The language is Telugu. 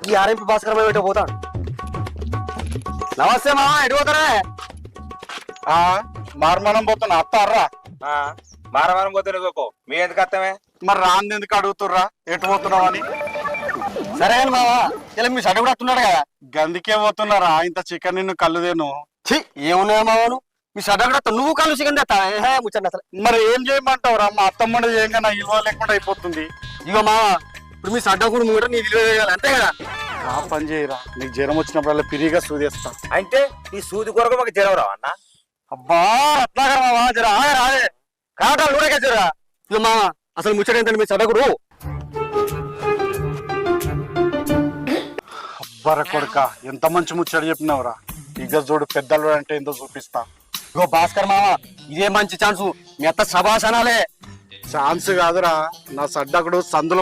ఈ ఆర్ఎంపీ భాస్కర్ ఎటు పోతాడు. నమస్తే మామ, ఎటు పోతారా? మార్మనం పోతున్నా అత్తారా. మారమారం పోతే నువ్వు మీ ఎందుకు అత్తమే? మరి రాంది ఎందుకు అడుగుతుర్రా ఎటు పోతున్నావు అని? సరే కానీ మామ, ఇలా మీ షర్ట్ కూడా వస్తున్నాడు కదా. గందికే పోతున్నారా? ఇంత చికెన్ నిన్ను కళ్ళుదేను. ఛీ, ఏమున్నాయా మామను, మీ షర్ట్ కూడా నువ్వు కళ్ళు చికెన్ తెస్తా ముచ్చండి అసలు. మరి ఏం చేయమంటావురా? మా అత్తమ్మని చేయంగా నా ఇల్వ లేకుండా అయిపోతుంది. ఇగో మామ, ఇప్పుడు మీ షర్ట్ కూడా నువ్వు నీ విలువ వేయాలి అంతే కదా. ఆ పని చేయరా, నీకు జ్వరం వచ్చినప్పుడల్లా పిరిగా సూదేస్తా. అంటే ఈ సూది కొరకు మాకు జ్వరం రావు అన్న? అబ్బా అట్లాగా మామ, జర రాదే కాటాలు కూడా జరా. ఇగో మామ, అసలు ముచ్చట ఏంటంటే మీ షర్ట్ కూడా అబ్బర కొడుక, ఎంత మంచి ముచ్చట చెప్పినావురా. ఇక చూడు పెద్దలు అంటే ఎంతో చూపిస్తా. ఇగో భాస్కర్ మామ, ఇదే మంచి ఛాన్స్, మీ అత్త సభాసనాలే. ఛాన్స్ కాదురా, నా సడ్డకుడు సందులో